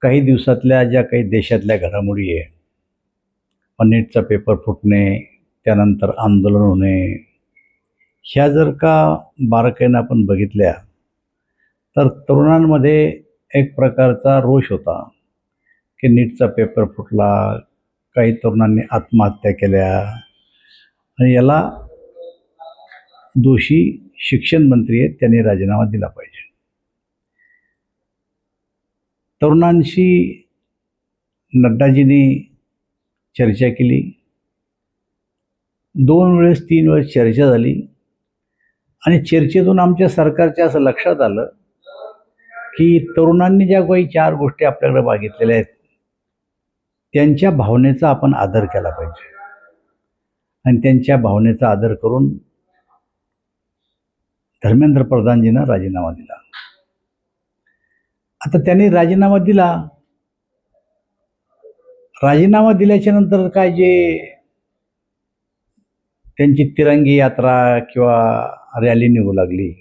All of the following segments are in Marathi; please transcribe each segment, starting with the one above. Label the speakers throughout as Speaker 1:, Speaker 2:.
Speaker 1: काही दिवसातल्या ज्या काही देशातल्या घडामोडी आहे, नीटचा पेपर फुटणे, त्यानंतर आंदोलन होणे, ह्या जर का बारकाईनं आपण बघितल्या तर तरुणांमध्ये एक प्रकारचा रोष होता की नीटचा पेपर फुटला, काही तरुणांनी आत्महत्या केल्या आणि याला दोषी शिक्षण मंत्री आहेत, त्यांनी राजीनामा दिला पाहिजे. तरुणांशी नड्डाजींनी चर्चा केली, 2 वेळेस 3 वेळेस चर्चा झाली आणि चर्चेतून आमच्या सरकारच्या असं लक्षात आलं की तरुणांनी ज्या काही 4 गोष्टी आपल्याकडे मागितलेल्या आहेत त्यांच्या भावनेचा आपण आदर केला पाहिजे आणि त्यांच्या भावनेचा आदर करून धर्मेंद्र प्रधानजींना राजीनामा दिला. आता त्यांनी राजीनामा दिला, राजीनामा दिल्याच्या नंतर काय जे त्यांची तिरंगी यात्रा किंवा रॅली निघू लागली,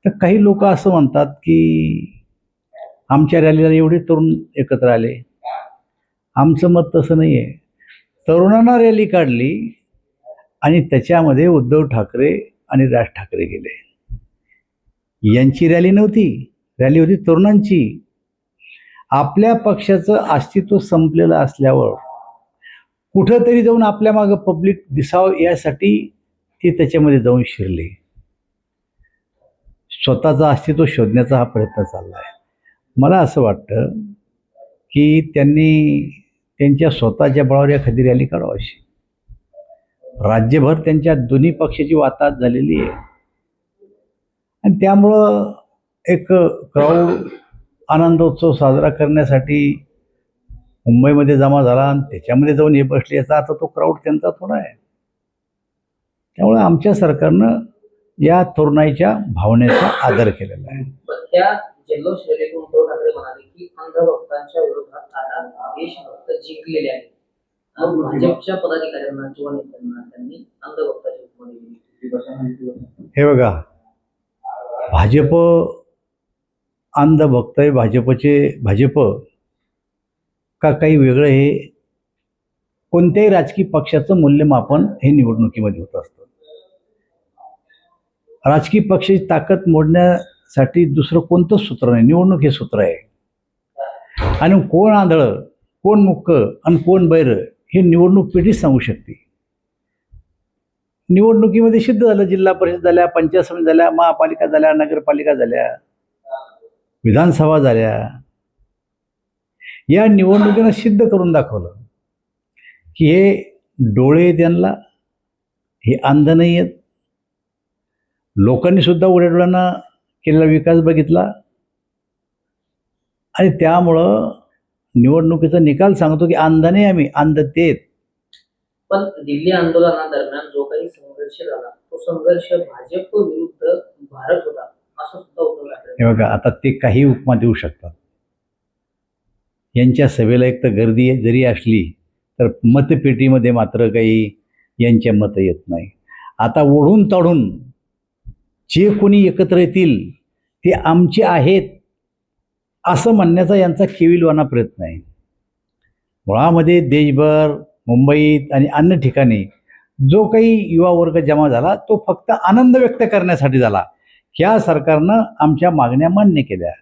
Speaker 1: तर काही लोक असं म्हणतात की आमच्या रॅलीला एवढे तरुण एकत्र आले. आमचं मत तसं नाही आहे. तरुणांना रॅली काढली आणि त्याच्यामध्ये उद्धव ठाकरे आणि राज ठाकरे गेले. यांची रॅली नव्हती, रॅली होती तरुणांची. आपल्या पक्षाचं अस्तित्व संपलेलं असल्यावर कुठंतरी जाऊन आपल्या मागं पब्लिक दिसावं यासाठी ते त्याच्यामध्ये जाऊन शिरले. स्वतःचं अस्तित्व शोधण्याचा हा प्रयत्न चालला आहे. मला असं वाटतं की त्यांनी त्यांच्या स्वतःच्या बळावर एखादी रॅली काढावी अशी. राज्यभर त्यांच्या दोन्ही पक्षाची वाताहत झालेली आहे आणि त्यामुळं एक क्राऊड आनंदोत्सव साजरा करण्यासाठी मुंबईमध्ये जमा झाला आणि त्याच्यामध्ये जाऊन हे बसले, याचा आता तो क्राऊड त्यांचा थोडा आहे. त्यामुळे आमच्या सरकारनं या तरुणाईच्या भावनेचा आदर केलेला आहे.
Speaker 2: त्या जल्लोष रॅलीतून उद्धव ठाकरे म्हणाले की अंधभक्तांच्या विरोधात आता देशभक्त जिंकलेले आहेत. भाजपच्या पदाधिकाऱ्यांना किंवा नेत्यांना त्यांनी अंधभक्ताची उपमा दिली.
Speaker 1: हे बघा, भाजप अंधभक्त आहे. भाजप का काही वेगळं, हे कोणत्याही राजकीय पक्षाचं मूल्यमापन हे निवडणुकीमध्ये होत असतं. राजकीय पक्षाची ताकद मोडण्यासाठी दुसरं कोणतंच सूत्र नाही, निवडणूक हे सूत्र आहे. आणि कोण आंधळं, कोण मुक्कं आणि कोण बैर हे निवडणूक पेटीच सांगू शकते. निवडणुकीमध्ये सिद्ध झालं. जिल्हा परिषद झाल्या, पंचायत समिती झाल्या, महापालिका झाल्या, नगरपालिका झाल्या, विधानसभा झाल्या. या निवडणुकीनं सिद्ध करून दाखवलं की हे डोळे त्यांना, हे अंध नाही आहेत. लोकांनी सुद्धा उघड्या डोळ्यांना केलेला विकास बघितला आणि त्यामुळं निवडणुकीचा निकाल सांगतो की अंध नाही आम्ही, अंध तेच.
Speaker 2: पण दिल्ली आंदोलनादरम्यान जो काही संघर्ष झाला तो संघर्ष भाजप विरुद्ध भारत होता असं सुद्धा उद्धव ठाकरे.
Speaker 1: हे बघा, आता ते काही उपमा देऊ शकतात. यांच्या सभेला एक तर गर्दी जरी असली तर मतपेटीमध्ये मात्र काही यांच्या मतं येत नाही. आता ओढून ताडून जे कोणी एकत्र येतील ते आमचे आहेत असं म्हणण्याचा यांचा केविलवाना प्रयत्न आहे. मुळामध्ये देशभर, मुंबईत आणि अन्य ठिकाणी जो काही युवा वर्ग जमा झाला तो फक्त आनंद व्यक्त करण्यासाठी झाला. ह्या सरकारनं आमच्या मागण्या मान्य केल्या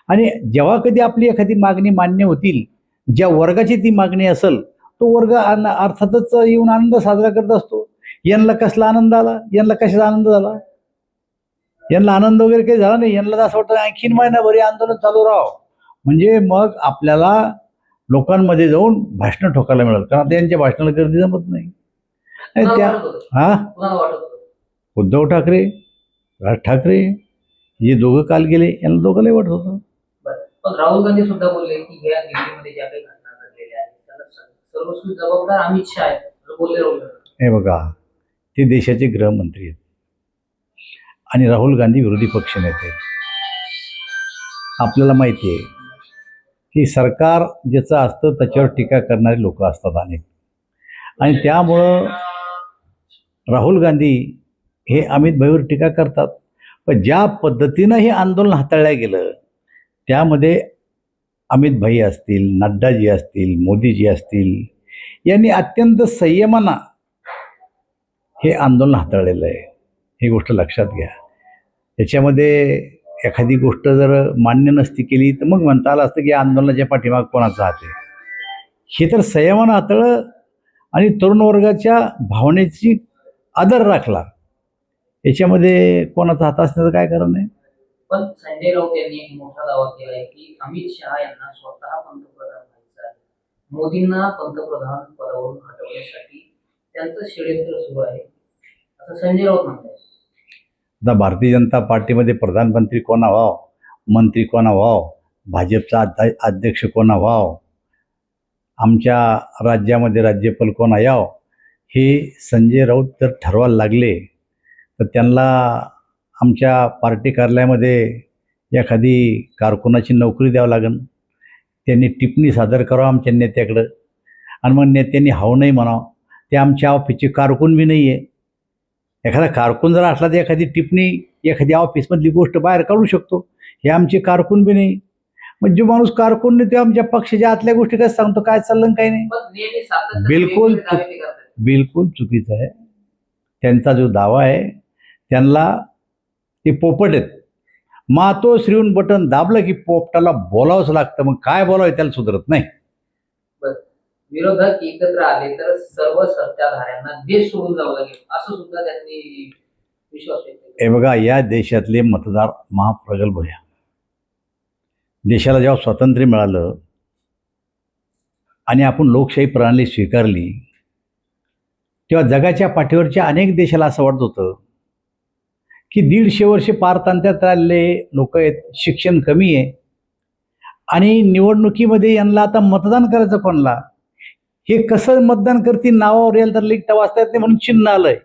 Speaker 1: आणि जेव्हा कधी आपली एखादी मागणी मान्य होतील, ज्या वर्गाची ती मागणी असेल तो वर्ग अर्थातच येऊन आनंद साजरा करत असतो. यांना कसला आनंद आला, यांना कशाचा आनंद झाला? यांना आनंद वगैरे काही झाला नाही. यांना असं वाटतं आणखीन महिनाभर हे आंदोलन चालू राहावं, म्हणजे मग आपल्याला लोकांमध्ये जाऊन भाषणं ठोकायला मिळेल. कारण आता यांच्या भाषणाला गर्दी जमत नाही. आणि त्या उद्धव ठाकरे, राज ठाकरे जे दोघं काल गेले, यांना दोघंही वाटत होतं.
Speaker 2: पण राहुल गांधी सुद्धा बोलले की या दिल्लीमध्ये ज्या काही घटना घडलेल्या आहेत त्याला सर्वस्वी जबाबदार अमित शहा आहेत बोलले राहुल गांधी.
Speaker 1: हे बघा, ते देशाचे गृहमंत्री आहेत आणि राहुल गांधी विरोधी पक्षनेते आहेत. आपल्याला माहिती आहे की सरकार ज्याचं असतं त्याच्यावर टीका करणारे लोक असतात अनेक, आणि त्यामुळं राहुल गांधी हे अमित भाईवर टीका करतात. पण ज्या पद्धतीनं हे आंदोलन हाताळलं गेलं त्यामध्ये अमित भाई असतील, नड्डाजी असतील, मोदीजी असतील, यांनी अत्यंत संयमानं हे आंदोलन हाताळलेलं आहे. ही गोष्ट लक्षात घ्या. याच्यामध्ये एखादी गोष्ट जर मान्य नसती केली तर मग म्हणता आलं असतं की या आंदोलनाच्या पाठीमाग कोणाचा हात आहे. हे तर संयमानं हाताळलं आणि तरुण वर्गाच्या भावनेची आदर राखला. याच्यामध्ये कोणाचा हात असण्याचं काय कारण आहे?
Speaker 2: पण संजय राऊत यांनी एक मोठा दावा केला आहे की अमित शहा यांना स्वतः पंतप्रधान व्हायचं आहे. मोदींना पंतप्रधान पदावरून हटवण्यासाठी त्यांचं षडयंत्र सुरू आहे असं संजय राऊत म्हणतात.
Speaker 1: आता भारतीय जनता पार्टीमध्ये प्रधानमंत्री कोणा व्हाव, मंत्री कोणा व्हाव, भाजपचा अध्यक्ष कोणा व्हाव, आमच्या राज्यामध्ये राज्यपाल कोणा याव, हे संजय राऊत जर ठरवायला लागले तर त्यांना आमच्या पार्टी कार्यालयामध्ये एखादी कारकुनाची नोकरी द्यावं लागेल. त्यांनी टिप्पणी सादर करावं आमच्या नेत्याकडं आणि मग नेत्यांनी हाव नाही म्हणावं. ते आमच्या ऑफिसचे कारकून बी नाही आहे. एखादा कारकून जर असला तर एखादी टिप्पणी एखादी ऑफिसमधली गोष्ट बाहेर काढू शकतो. हे आमचे कारकून बी नाही. मग जो माणूस कारकून नाही ते आमच्या पक्षाच्या आतल्या गोष्टी काय सांगतो, काय चाललं काही नाही.
Speaker 2: पण नेहमी सातत्याने
Speaker 1: बिलकुल
Speaker 2: वेगवेगळे दावे ते करतात.
Speaker 1: बिलकुल चुकीचं आहे. त्यांचा जो दावा आहे त्यांना ते पोपट आहेत. मातोश्रीहून बटन दाबलं की पोपटाला बोलावंच लागतं. मग काय बोलावं त्याला सुधरत नाही.
Speaker 2: विरोधक एकत्र आले तर सर्व सत्ताधाऱ्यांना देश सोडून जावं लागेल असं सुद्धा त्यांनी विश्वास व्यक्त केला.
Speaker 1: हे बघा, या देशातले मतदार महाप्रगल्भ आहे. देशाला जेव्हा स्वातंत्र्य मिळालं आणि आपण लोकशाही प्रणाली स्वीकारली तेव्हा जगाच्या पाठीवरच्या अनेक देशाला असं वाटत होतं की 150 वर्षे पारतंत्र्यात आलेले लोक आहेत, शिक्षण कमी आहे आणि निवडणुकीमध्ये यांना आता मतदान करायचं पडला. हे कसं मतदान करतील, नावावर येईल तर लिखता वाचता येत नाही म्हणून चिन्ह आलंय.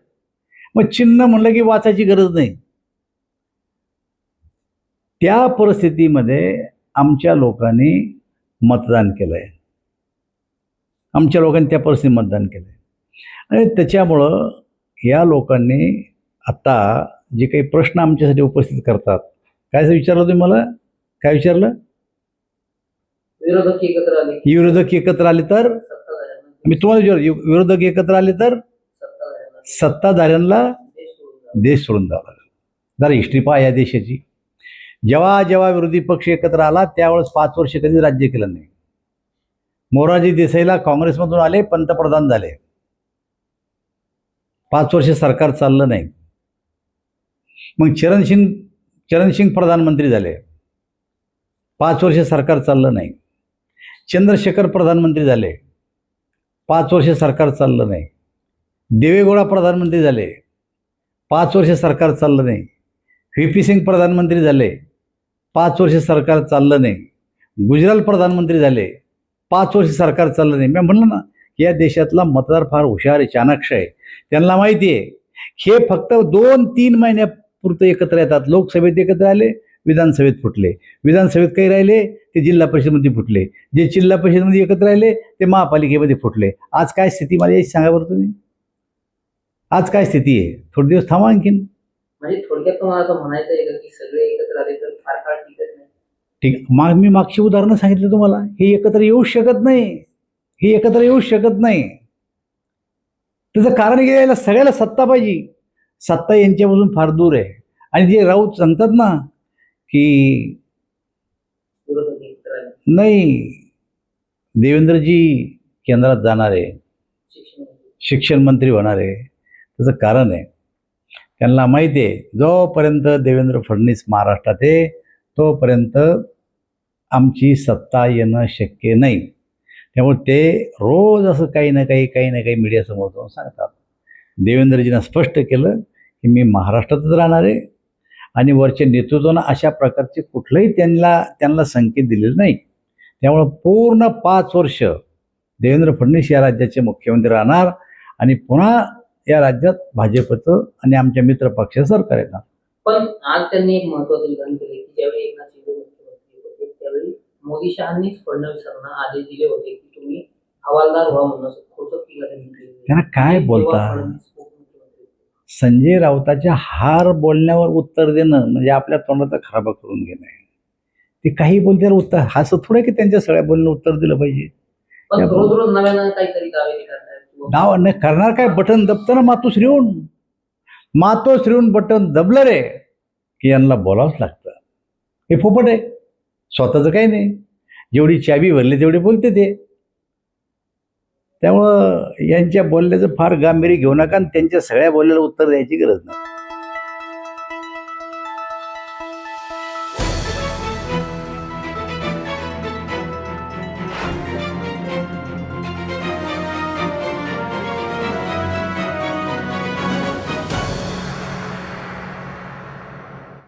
Speaker 1: मग चिन्ह म्हणलं की वाचायची गरज नाही. त्या परिस्थितीमध्ये आमच्या लोकांनी मतदान केलंय. आमच्या लोकांनी त्या परिस्थितीत मतदान केलंय आणि त्याच्यामुळं या लोकांनी आता जे काही प्रश्न आमच्यासाठी उपस्थित करतात. काय विचारलं तुम्ही मला? काय विचारलं?
Speaker 2: विरोधक एकत्र आले की
Speaker 1: विरोधक एकत्र आले तर
Speaker 2: सत्ताधाऱ्यांना
Speaker 1: मी तुम्हाला विचारलं, विरोधक एकत्र आले तर सत्ताधाऱ्यांना देश सोडून द्यावा लागेल. जरा हिस्ट्री पहा या देशाची. जेव्हा जेव्हा विरोधी पक्ष एकत्र आला त्यावेळेस 5 वर्ष कधी राज्य केलं नाही. मोरारजी देसाईला काँग्रेसमधून आले, पंतप्रधान झाले, 5 वर्ष सरकार चाललं नाही. मग चरणसिंग प्रधानमंत्री झाले, 5 वर्ष सरकार चाललं नाही. चंद्रशेखर प्रधानमंत्री झाले, 5 वर्ष सरकार चाललं नाही. देवेगौडा प्रधानमंत्री झाले, 5 वर्ष सरकार चाललं नाही. व्ही.पी. सिंग प्रधानमंत्री झाले, 5 वर्ष सरकार चाललं नाही. गुजराल प्रधानमंत्री झाले, 5 वर्ष सरकार चाललं नाही. मी म्हणलं ना, या देशातला मतदार फार हुशार आहे, चाणाक्ष आहे. त्यांना माहिती आहे हे फक्त 2-3 महिन्यापुरतं एकत्र येतात. लोकसभेत एकत्र आले, विधानसभेत फुटले. विधानसभेत काही राहिले ते जिल्हा परिषदेमध्ये फुटले. जे जिल्हा परिषदेमध्ये एकत्र राहिले ते महापालिकेमध्ये फुटले. आज काय स्थिती मला याची सांगा बरं तुम्ही. आज काय स्थिती आहे? थोडे दिवस थांबा आणखीन.
Speaker 2: म्हणजे थोडक्यात तुम्हाला असं म्हणायचं आहे का की सगळे एकत्र आले तर फार काळ टिकत नाही?
Speaker 1: ठीक, मी मागची उदाहरणं सांगितलं तुम्हाला. हे एकत्र येऊ शकत नाही. हे एकत्र येऊ शकत नाही. त्याचं कारण की याला सगळ्याला सत्ता पाहिजे. सत्ता यांच्यापासून फार दूर आहे. आणि जे राऊत सांगतात ना की
Speaker 2: विरोधक एकत्र आले
Speaker 1: नाही, देवेंद्रजी केंद्रात जाणार आहे, शिक्षण मंत्री होणार आहे, त्याचं कारण आहे त्यांना माहिती आहे जोपर्यंत देवेंद्र फडणवीस महाराष्ट्रात आहे तोपर्यंत आमची सत्ता येणं शक्य नाही. त्यामुळे ते रोज असं काही ना काही मीडियासमोर जाऊन सांगतात. देवेंद्रजीनं स्पष्ट केलं की मी महाराष्ट्रातच राहणार आहे आणि वरच्या नेतृत्वानं अशा प्रकारचे कुठलंही त्यांना संकेत दिलेले नाही. त्यामुळं पूर्ण 5 वर्ष देवेंद्र फडणवीस या राज्याचे मुख्यमंत्री राहणार आणि पुन्हा या राज्यात भाजपचं आणि आमच्या मित्र पक्षाचं सरकार येणार.
Speaker 2: पण आज त्यांनी एक महत्त्वाचं विधान केले की ज्यावेळी एकनाथ शिंदे मुख्यमंत्री होते त्यावेळी मोदी शहांनीच फडणवीसांना आदेश दिले होते की तुम्ही हवालदार व्हा म्हणून. असं खोटं केलं त्यांनी.
Speaker 1: त्यांना काय बोलता? संजय राऊताच्या हार बोलण्यावर उत्तर देणं म्हणजे आपल्या तोंडाचा खराबा करून घेणं आहे. ते काही बोलते उत्तर असं थोडं की त्यांच्या सगळ्या बोलणं उत्तर दिलं पाहिजे.
Speaker 2: पण
Speaker 1: त्या-
Speaker 2: रोज रोज नव्यानं काहीतरी दावे करतायत किंवा
Speaker 1: नाव न करणार काय, बटन दबतं ना मातोश्रीहून बटन दबलं रे की यांना बोलावंच लागतं. हे फोपट आहे, स्वतःचं काही नाही. जेवढी चाबी भरली तेवढे बोलते ते. त्यामुळं यांच्या बोलण्याचं फार गांभीर्य घेऊ नका आणि त्यांच्या सगळ्या बोलण्याला उत्तर द्यायची गरज नाही.